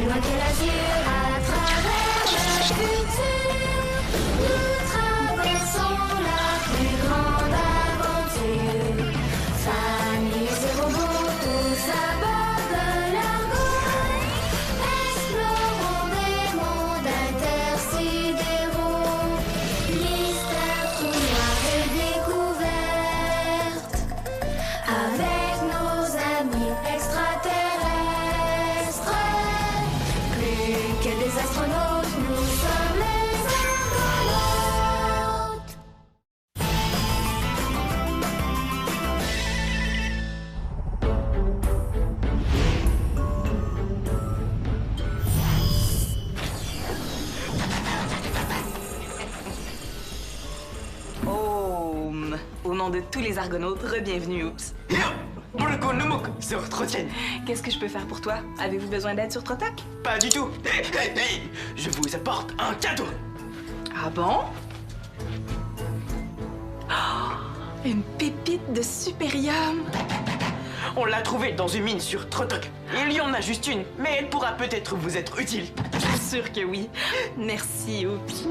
loin que l'azur, à travers le futur, nous traversons la plus grande aventure. Familles et robots, tous à bord de l'Argo, explorons des mondes intersidéraux, mystères, trous noirs et découvertes, avec nos amis extraterrestres. Plus que des astronautes, nous sommes les Argonautes. Oh, au nom de tous les Argonautes, re-bienvenue, oups. Sur Trotienne. Qu'est-ce que je peux faire pour toi? Avez-vous besoin d'aide sur Trotoc? Pas du tout. Hey, je vous apporte un cadeau. Ah bon? Oh, une pépite de supérium! On l'a trouvée dans une mine sur Trotoc. Il y en a juste une, mais elle pourra peut-être vous être utile. Je suis sûre que oui. Merci, oups.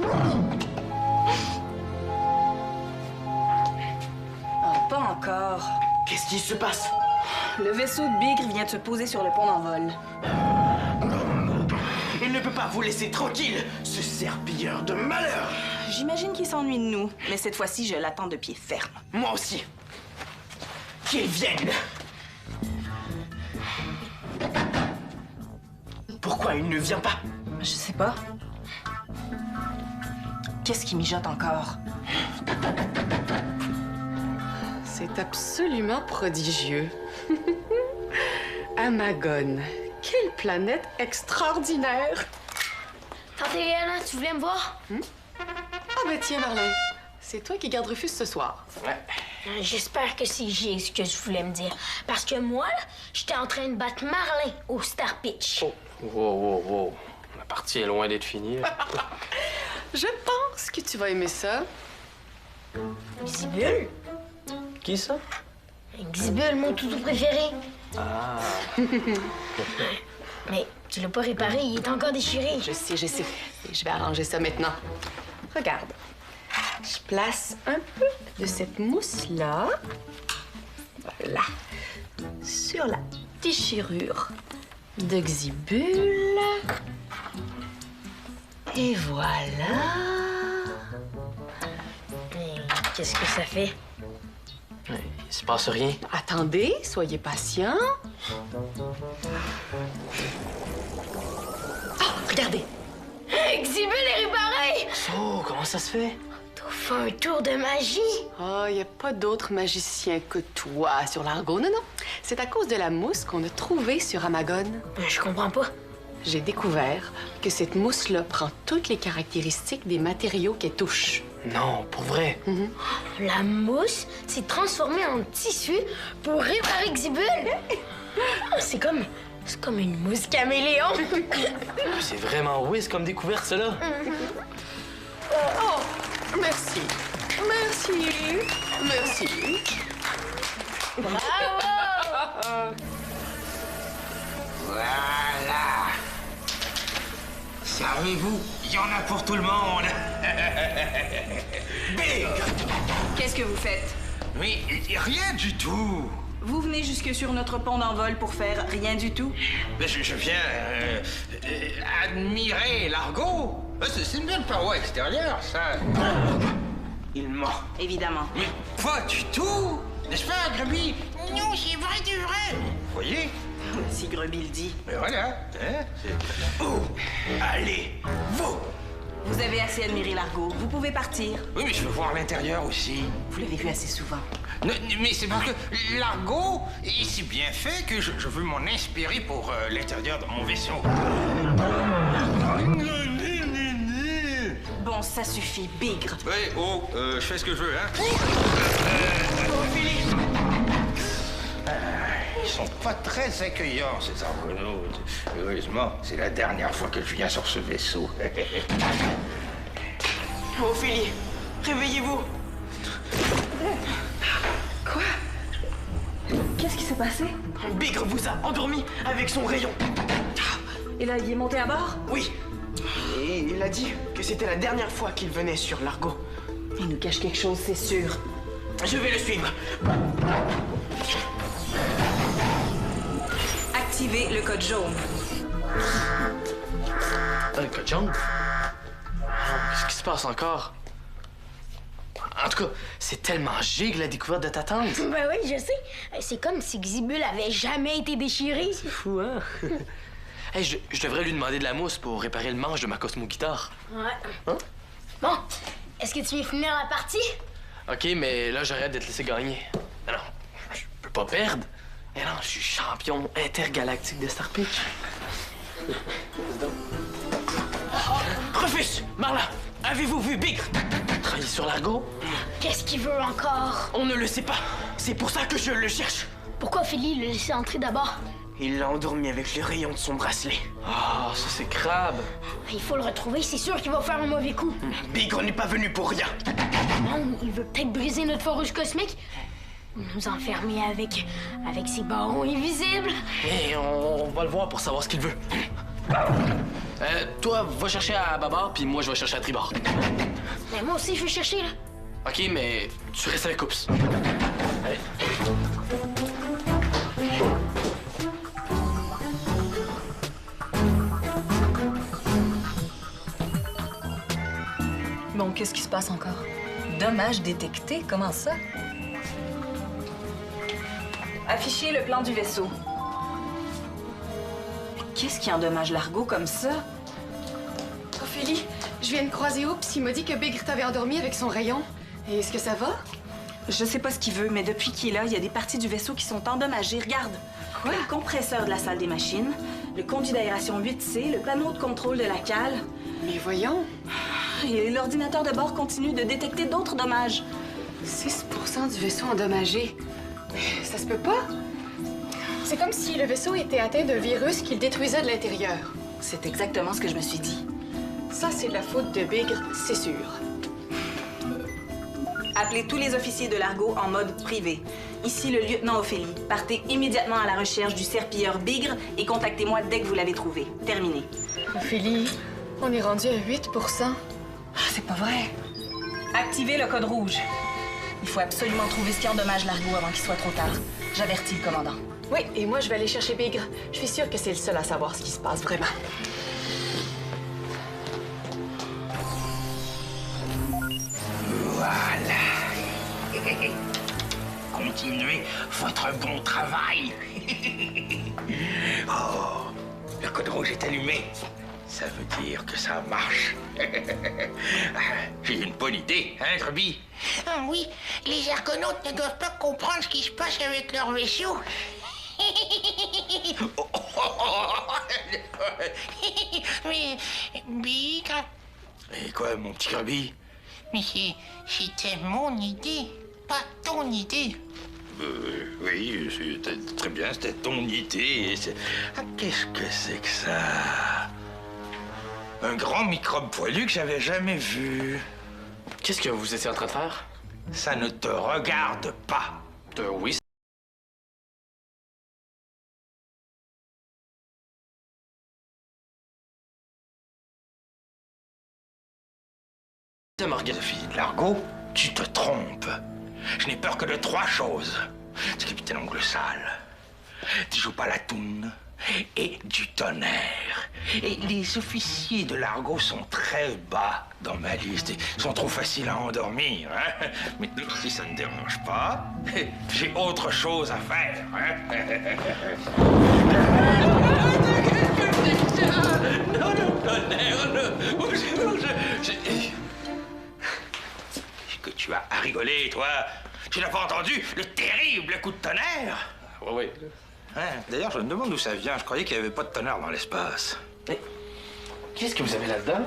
Oh, pas encore. Qu'est-ce qui se passe? Le vaisseau de Bigre vient de se poser sur le pont d'envol. Il ne peut pas vous laisser tranquille, ce serpilleur de malheur. J'imagine qu'il s'ennuie de nous, mais cette fois-ci, je l'attends de pied ferme. Moi aussi. Qu'il vienne. Pourquoi il ne vient pas? Je sais pas. Qu'est-ce qui mijote encore? C'est absolument prodigieux. Amagone, quelle planète extraordinaire! Tante Léana, tu voulais me voir? Ah ben tiens, Marlin, c'est toi qui gardes Rufus ce soir. J'espère que c'est G ce que je voulais me dire. Parce que moi, là, j'étais en train de battre Marlin au Star Pitch. Oh, wow. La partie est loin d'être finie. là. Je pense que tu vas aimer ça. Xibule? Qui ça? Xibule, mon toutou préféré. Ah. Mais tu l'as pas réparé, il est encore déchiré. Je sais. Je vais arranger ça maintenant. Regarde. Je place un peu de cette mousse-là. Voilà. Sur la déchirure de Xibule. Et voilà. Mais qu'est-ce que ça fait? Il se passe rien. Attendez, soyez patient. Ah, regardez. Xibule est réparé! Oh, comment ça se fait? T'as fait un tour de magie? Oh, il n'y a pas d'autre magicien que toi sur l'Argo. Non. C'est à cause de la mousse qu'on a trouvée sur Amagone. Je comprends pas. J'ai découvert que cette mousse-là prend toutes les caractéristiques des matériaux qu'elle touche. Non, pour vrai. La mousse s'est transformée en tissu pour réparer Xibule. C'est comme une mousse caméléon. C'est vraiment whiz comme découverte, ça, là. Oh, merci. Bravo! Voilà. Savez-vous, il y en a pour tout le monde. Big. Qu'est-ce que vous faites? Mais rien du tout. Vous venez jusque sur notre pont d'envol pour faire rien du tout? Mais je viens admirer l'Argo. C'est une belle paroi extérieure, ça. Il ment. Évidemment. Mais pas du tout. N'est-ce pas, Grubby? Non, c'est vrai du vrai. Vous voyez? Si Grubby le dit. Mais voilà. Hein, oh, allez, vous. Vous avez assez admiré l'Argo. Vous pouvez partir. Oui, mais je veux voir l'intérieur aussi. Vous l'avez vu assez souvent. Mais c'est parce que l'Argo est si bien fait que je veux m'en inspirer pour l'intérieur de mon vaisseau. Bon, ça suffit, Bigre. Oui, je fais ce que je veux, hein. Ils sont pas très accueillants, ces Argonautes. Heureusement, c'est la dernière fois que je viens sur ce vaisseau. Ophélie, réveillez-vous. Quoi? Qu'est-ce qui s'est passé? Bigre vous a endormi avec son rayon. Et là, il est monté à bord? Oui. Et il a dit que c'était la dernière fois qu'il venait sur l'Argo. Il nous cache quelque chose, c'est sûr. Je vais le suivre. Activez le code jaune. Un code jaune? Qu'est-ce qui se passe encore? En tout cas, c'est tellement gigue la découverte de ta tante. Ben oui, je sais. C'est comme si Xibul avait jamais été déchiré. C'est fou, hein? Hey, je devrais lui demander de la mousse pour réparer le manche de ma Cosmo guitare. Ouais. Hein? Bon, est-ce que tu veux finir la partie? OK, mais là, j'arrête de te laisser gagner. Non, non, je peux pas perdre. Mais non, je suis champion intergalactique de Star Pitch. Rufus, Marla, avez-vous vu Bigre? Travailler sur l'Argo? Qu'est-ce qu'il veut encore? On ne le sait pas. C'est pour ça que je le cherche. Pourquoi Ophélie l'a laissé entrer d'abord? Il l'a endormi avec le rayon de son bracelet. Ah, ça, c'est crabe. Il faut le retrouver, c'est sûr qu'il va faire un mauvais coup. Bigre n'est pas venu pour rien. Non, il veut peut-être briser notre forage cosmique. Nous enfermer avec ses barreaux invisibles. Et on va le voir pour savoir ce qu'il veut. Toi, va chercher à bâbord, puis moi, je vais chercher à tribord. Mais moi aussi, je vais chercher, là. OK, mais tu restes avec Oups. Allez. Bon, qu'est-ce qui se passe encore? Dommage détecté? Comment ça? Affichez le plan du vaisseau. Qu'est-ce qui endommage l'Argo comme ça? Ophélie, je viens de croiser Oups. Il m'a dit que Bigre t'avait endormi avec son rayon. Et est-ce que ça va? Je sais pas ce qu'il veut, mais depuis qu'il est là, il y a des parties du vaisseau qui sont endommagées. Regarde! Quoi? Le compresseur de la salle des machines, le conduit d'aération 8C, le panneau de contrôle de la cale. Mais voyons, Et l'ordinateur de bord continue de détecter d'autres dommages. 6% du vaisseau endommagé. Ça se peut pas? C'est comme si le vaisseau était atteint d'un virus qui le détruisait de l'intérieur. C'est exactement ce que je me suis dit. Ça, c'est de la faute de Bigre, c'est sûr. Appelez tous les officiers de l'Argo en mode privé. Ici le lieutenant Ophélie. Partez immédiatement à la recherche du serpilleur Bigre et contactez-moi dès que vous l'avez trouvé. Terminé. Ophélie, on est rendu à 8%. Ah, c'est pas vrai. Activez le code rouge. Il faut absolument trouver ce qui endommage l'Argo avant qu'il soit trop tard. J'avertis le commandant. Oui, et moi, je vais aller chercher Bigre. Je suis sûre que c'est le seul à savoir ce qui se passe vraiment. Voilà. Continuez votre bon travail. Oh, le code rouge est allumé. Ça veut dire que ça marche. J'ai une bonne idée, hein, Truby? Ah oui, les Argonautes ne doivent pas comprendre ce qui se passe avec leur vaisseau. Mais, Bigre, Et quoi, mon petit Kirby? mais c'était mon idée, pas ton idée. Oui, c'était très bien, c'était ton idée. Ah, qu'est-ce que c'est que ça? Un grand microbe poilu que j'avais jamais vu. Qu'est-ce que vous étiez en train de faire? Ça ne te regarde pas. Oui. Ça me regarde. Fille de Largo, tu te trompes. Je n'ai peur que de 3 choses. Du capitaine Ongle Sale, du joues pas la toune et du tonnerre. Et les officiers de Largo sont très bas dans ma liste et sont trop faciles à endormir. Hein? Mais si ça ne dérange pas, j'ai autre chose à faire. Hein? Non, le tonnerre, que tu as à rigoler, toi. Tu n'as pas entendu le terrible coup de tonnerre? Oui. Hein? D'ailleurs, je me demande d'où ça vient. Je croyais qu'il n'y avait pas de tonnerre dans l'espace. Mais qu'est-ce que vous avez là-dedans?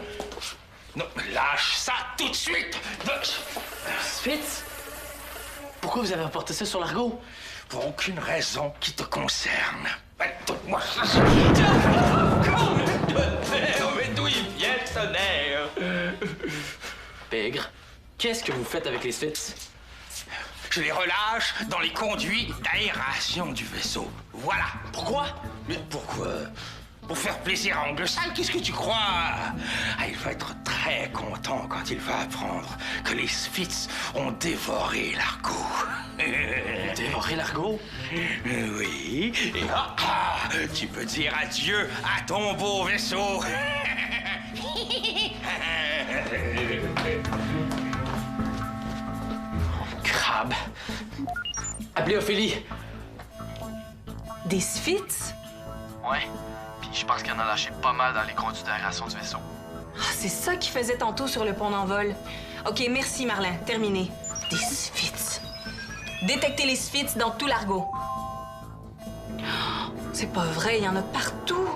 Non, lâche ça tout de suite! Spitz? Pourquoi vous avez apporté ça sur l'Argo? Pour aucune raison qui te concerne. Donne-moi ça. Tonnerre, mais d'où il vient le tonnerre? Bigre, qu'est-ce que vous faites avec les Spitz? Je les relâche dans les conduits d'aération du vaisseau. Voilà. Pourquoi? Mais pourquoi? Pour faire plaisir à Ongle Sale, qu'est-ce que tu crois? Ah, il va être très content quand il va apprendre que les Spitz ont dévoré l'argot. Dévorer l'argot? Oui, et tu peux dire adieu à ton beau vaisseau. Crabe. Appelez Ophélie. Des Spitz? Ouais. Puis je pense qu'il en a lâché pas mal dans les conduits d'aération du vaisseau. Ah, c'est ça qu'il faisait tantôt sur le pont d'envol. OK, merci, Marlin. Terminé. Des Spitz. Détectez les Spitz dans tout l'argot. C'est pas vrai, il y en a partout.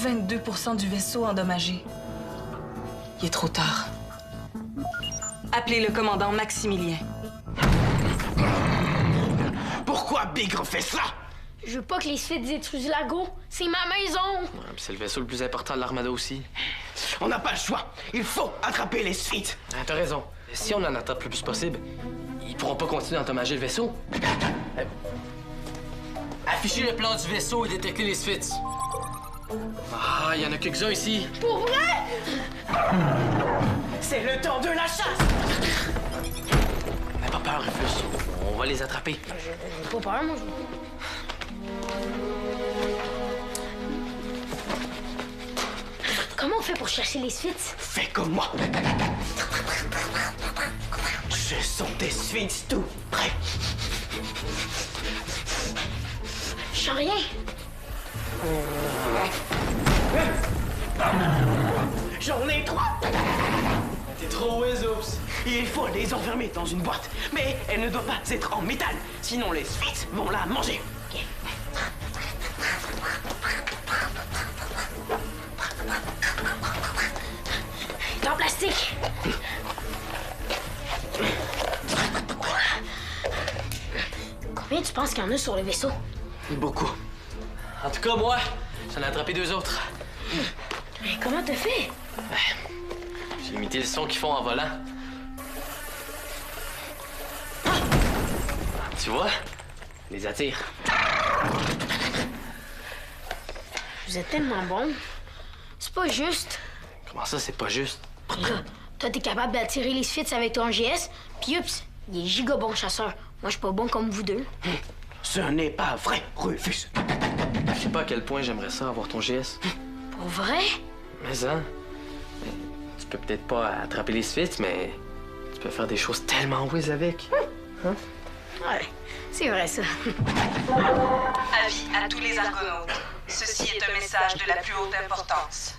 22% du vaisseau endommagé. Il est trop tard. Appelez le commandant Maximilien. Pourquoi Bigre fait ça? Je veux pas que les Spitz détruisent l'argot. C'est ma maison. Ouais, puis c'est le vaisseau le plus important de l'armada aussi. On n'a pas le choix. Il faut attraper les Spitz. Ah, t'as raison. Si on en attrape le plus possible, ils pourront pas continuer d'endommager le vaisseau. Affichez le plan du vaisseau et détectez les Spitz. Ah, il y en a quelques-uns ici. Pour vrai? C'est le temps de la chasse. N'aie pas peur, Rufus. On va les attraper. J'ai pas peur, moi. Comment on fait pour chercher les Spitz? Fais comme moi. Je sens des Spitz tout près. Je sens rien. J'en ai 3. T'es trop whiz, oups. Il faut les enfermer dans une boîte. Mais elle ne doit pas être en métal. Sinon, les Spitz vont la manger. En plastique. Combien tu penses qu'il y en a sur le vaisseau? Beaucoup. En tout cas, moi, j'en ai attrapé 2 autres. Mais comment t'as fait? J'ai imité le son qu'ils font en volant. Tu vois? Je les attire. Vous êtes tellement bon. C'est pas juste. Comment ça, c'est pas juste? Toi, t'es capable d'attirer les Spitz avec ton GS, puis ups, il est giga bon chasseur. Moi, je suis pas bon comme vous deux. Ce n'est pas vrai, Rufus. Je sais pas à quel point j'aimerais ça avoir ton GS. Pour vrai? Mais hein? Tu peux peut-être pas attraper les Spitz, mais tu peux faire des choses tellement whiz avec. Hein? Ouais, c'est vrai ça. Avis à tous les argonautes. Ceci est un message de la plus haute importance.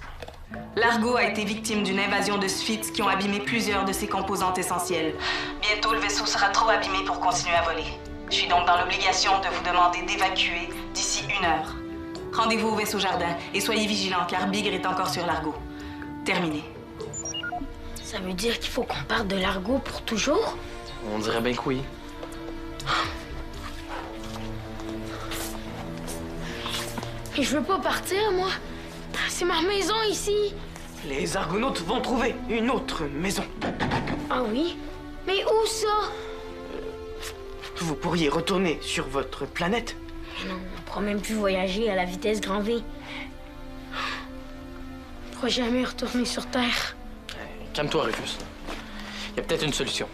L'argot a été victime d'une invasion de Spitz qui ont abîmé plusieurs de ses composantes essentielles. Bientôt, le vaisseau sera trop abîmé pour continuer à voler. Je suis donc dans l'obligation de vous demander d'évacuer d'ici 1 heure. Rendez-vous au vaisseau jardin et soyez vigilants car Bigre est encore sur l'argot. Terminé. Ça veut dire qu'il faut qu'on parte de l'argot pour toujours? On dirait bien que oui. Et je veux pas partir, moi. C'est ma maison ici. Les argonautes vont trouver une autre maison. Ah oui? Mais où ça? Vous pourriez retourner sur votre planète. Mais non, on pourra même plus voyager à la vitesse grand V. On pourra jamais retourner sur Terre. Calme-toi, Rufus. Il y a peut-être une solution.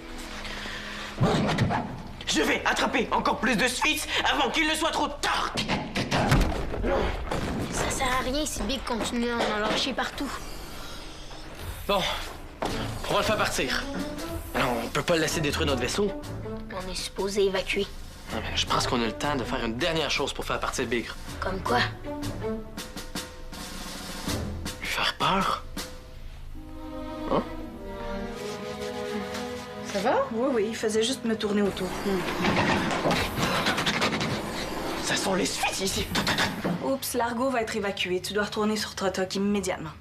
Je vais attraper encore plus de Spitz avant qu'il ne soit trop tard. Ça sert à rien si Big continue à en lâcher partout. Bon, on va le faire partir. Alors, on peut pas le laisser détruire notre vaisseau. On est supposé évacuer. Non, mais je pense qu'on a le temps de faire une dernière chose pour faire partir Bigre. Comme quoi? Lui faire peur. Hein? Ça va? Oui, il faisait juste me tourner autour. Ça sent les Spitz ici. Oups, l'argot va être évacué. Tu dois retourner sur Trotok immédiatement.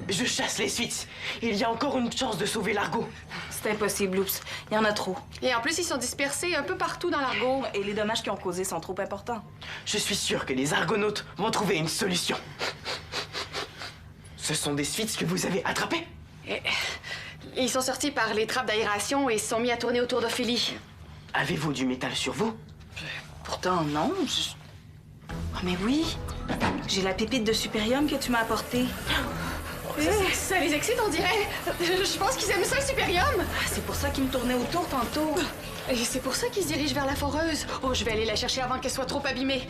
Je chasse les Spitz. Il y a encore une chance de sauver l'argot. C'est impossible, Oups. Il y en a trop. Et en plus, ils sont dispersés un peu partout dans l'argot. Et les dommages qu'ils ont causés sont trop importants. Je suis sûr que les argonautes vont trouver une solution. Ce sont des Spitz que vous avez attrapés? Ils sont sortis par les trappes d'aération et se sont mis à tourner autour d'Ophélie. Avez-vous du métal sur vous? Pourtant, non. Ah, mais oui. J'ai la pépite de supérium que tu m'as apportée. Ça les excite, on dirait. Je pense qu'ils aiment ça, le supérium. C'est pour ça qu'ils me tournaient autour tantôt. Et c'est pour ça qu'ils se dirigent vers la foreuse. Oh, je vais aller la chercher avant qu'elle soit trop abîmée.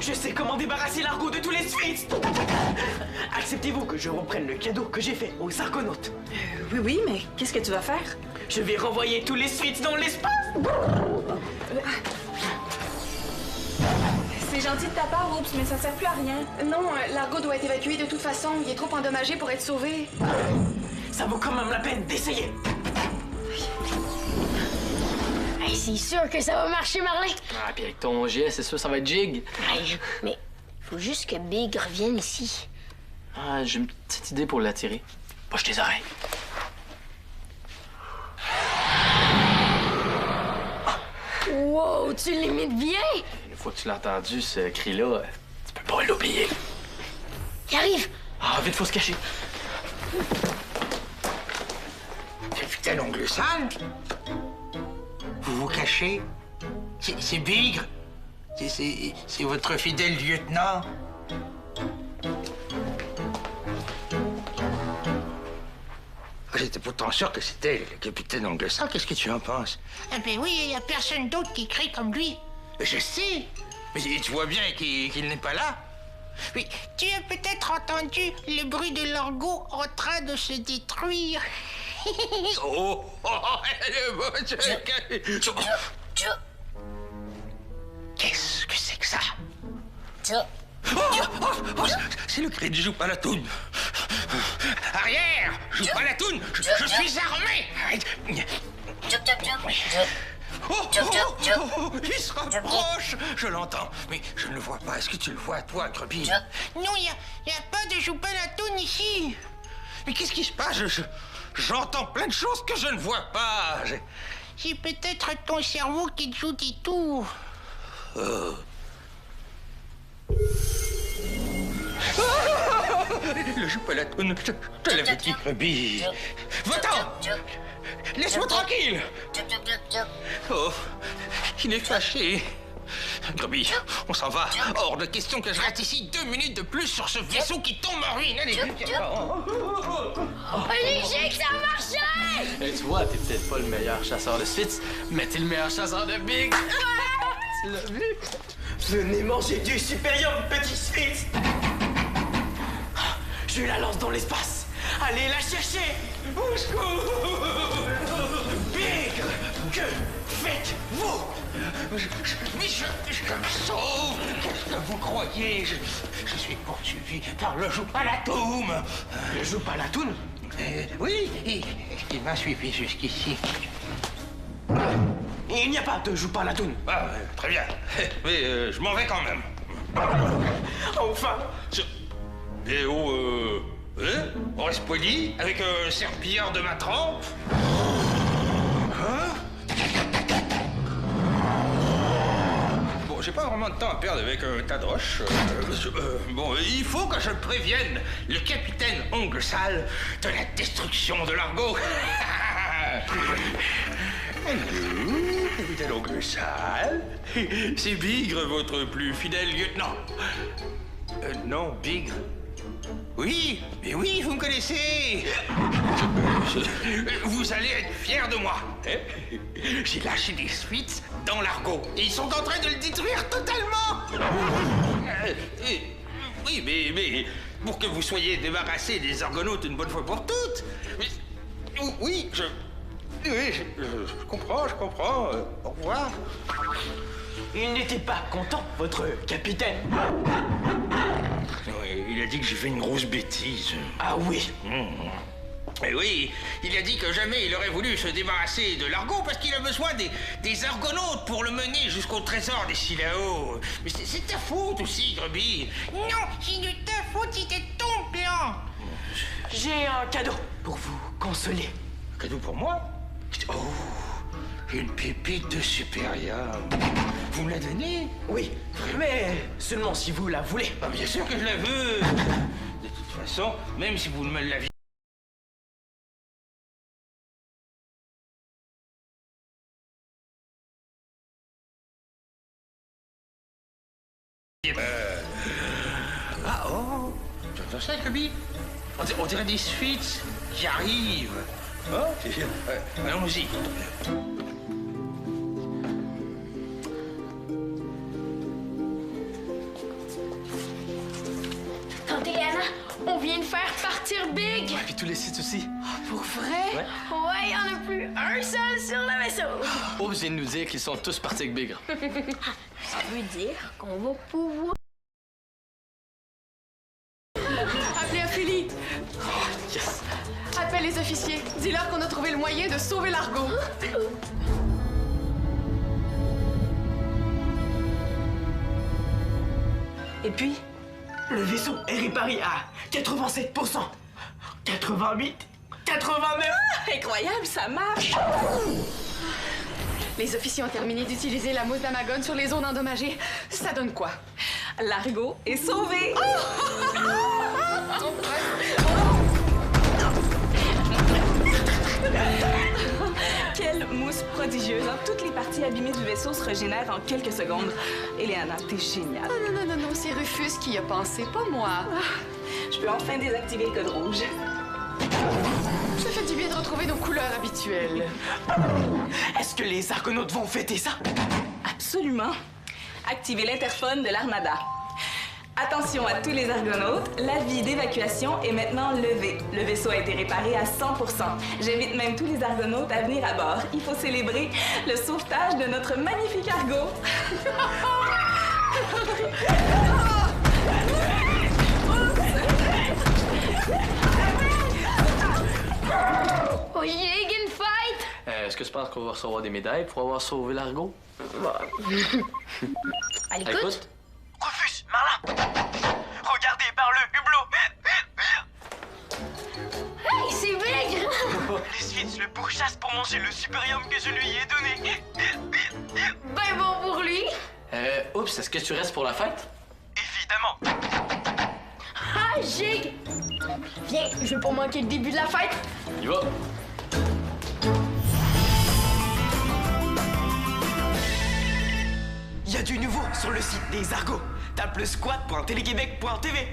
Je sais comment débarrasser Largo de tous les Sphinx. Acceptez-vous que je reprenne le cadeau que j'ai fait aux Argonautes? Oui, mais qu'est-ce que tu vas faire? Je vais renvoyer tous les Sphinx dans l'espace. C'est gentil de ta part, Oups, mais ça sert plus à rien. Non, Largo doit être évacué de toute façon. Il est trop endommagé pour être sauvé. Ça vaut quand même la peine d'essayer. Hey, c'est sûr que ça va marcher, Marlin. Ah, puis avec ton jet, c'est sûr, ça va être jig. Hey, mais faut juste que Big revienne ici. Ah, j'ai une petite idée pour l'attirer. Bouge tes oreilles. Wow, tu l'imites bien. Une fois que tu l'as entendu, ce cri-là, tu peux pas l'oublier. Il arrive. Ah, vite, faut se cacher. Capitaine Ongle Sale? Vous vous cachez? C'est Bigre? C'est votre fidèle lieutenant? J'étais pourtant sûr que c'était le capitaine Ongle Sale. Qu'est-ce que tu en penses? Ah ben oui, il n'y a personne d'autre qui crie comme lui. Je sais, mais tu vois bien qu'il n'est pas là. Oui, tu as peut-être entendu le bruit de Largo en train de se détruire. Oh, Qu'est-ce que c'est que ça? C'est le cri de Joupalatoun. Arrière! Joupalatoun! Je suis armé! Il se rapproche! Je l'entends, mais je ne le vois pas. Est-ce que tu le vois, toi, Grubby? Non, il n'y a pas de Joupalatoun ici. Mais qu'est-ce qui se passe? J'entends plein de choses que je ne vois pas. C'est peut-être ton cerveau qui te joue des tours. Le Joupalatoun, je te l'avais dit, Grubby. Va-t'en! Laisse-moi tranquille! Oh, il est fâché. Grubby, on s'en va. Hors de question que je reste ici 2 minutes de plus sur ce vaisseau qui tombe en ruine. Allez, Allez, j'ai que ça a marché. Hey, tu vois, t'es peut-être pas le meilleur chasseur de Sphinx, mais t'es le meilleur chasseur de Big. Tu l'as vu? Venez manger du supérium, petit Sphinx. Je la lance dans l'espace. Allez la chercher. Au secours. Big, que faites-vous? Mais je me sauve. Qu'est-ce que vous croyez? Je suis poursuivi par le Joupalatoum. Le Joupalatoun? Oui, il m'a suivi jusqu'ici. Il n'y a pas de Joupalatoun. Ah, très bien. Mais je m'en vais quand même. Enfin. Et oh, on reste poli avec un serpillard de ma trempe? Hein? Bon, j'ai pas vraiment de temps à perdre avec un tas de roches. Bon, il faut que je prévienne le capitaine Ongle Sale de la destruction de Largo. Allô, capitaine Ongle Sale? C'est Bigre, votre plus fidèle lieutenant. Non, Bigre. Oui, mais oui, vous me connaissez. Vous allez être fiers de moi. J'ai lâché des Sphinx dans Largo et ils sont en train de le détruire totalement. Oui, mais pour que vous soyez débarrassés des Argonautes une bonne fois pour toutes. Oui, je comprends. Au revoir. Il n'était pas content, votre capitaine. Il a dit que j'ai fait une grosse bêtise. Ah oui. Et oui, il a dit que jamais il aurait voulu se débarrasser de Largo parce qu'il a besoin des Argonautes pour le mener jusqu'au trésor des Silao. Mais c'est ta faute aussi, Grubby. Non, c'est de ta faute, c'était ton plan. J'ai un cadeau pour vous consoler. Un cadeau pour moi? Oh, une pépite de supérium. Vous me la donnez? Oui, mais seulement si vous la voulez. Ah, bien sûr que je la veux. De toute façon, même si vous ne me l'aviez T'en sais, Kobe? On dirait des Sphinx qui arrivent. Oh, allons-y. Tante Léana, on vient de faire partir Big. Ouais, puis tous les sites aussi. Pour vrai? Ouais, y'en a plus un seul sur le vaisseau. Oups vient de nous dire qu'ils sont tous partis avec Big. Ça veut dire qu'on va pouvoir... Appelez Ophélie! Yes! Appelle les officiers. Dis-leur qu'on a trouvé le moyen de sauver l'Argo. Et puis, Le vaisseau est réparé à 87%, 88, 89. incroyable, ça marche! Les officiers ont terminé d'utiliser la mousse d'Amagon sur les zones endommagées. Ça donne quoi? L'Argo est sauvé! Quelle mousse prodigieuse! Hein? Toutes les parties abîmées du vaisseau se régénèrent en quelques secondes. Eliana, t'es géniale. Non, c'est Rufus qui y a pensé, pas moi. Je peux enfin désactiver le code rouge. Ça fait du bien de retrouver nos couleurs habituelles. Est-ce que les Argonautes vont fêter ça? Absolument. Activez l'interphone de l'Armada. Attention à tous les Argonautes, l'avis d'évacuation est maintenant levé. Le vaisseau a été réparé à 100%. J'invite même tous les Argonautes à venir à bord. Il faut célébrer le sauvetage de notre magnifique Argo. Oh yeah, une fight! Est-ce que tu penses qu'on va recevoir des médailles pour avoir sauvé l'Argo? À l'écoute. Rufus, Marlin, regardez par le hublot. Hey, c'est Big! Les Sphinx le pourchassent pour manger le supérium que je lui ai donné. Ben bon pour lui. Oups, est-ce que tu restes pour la fête? Évidemment. Ah, Jig! Viens, je veux pas manquer le début de la fête. Il va. Il y a du nouveau sur le site des Argos. Tape le squat.téléquébec.tv.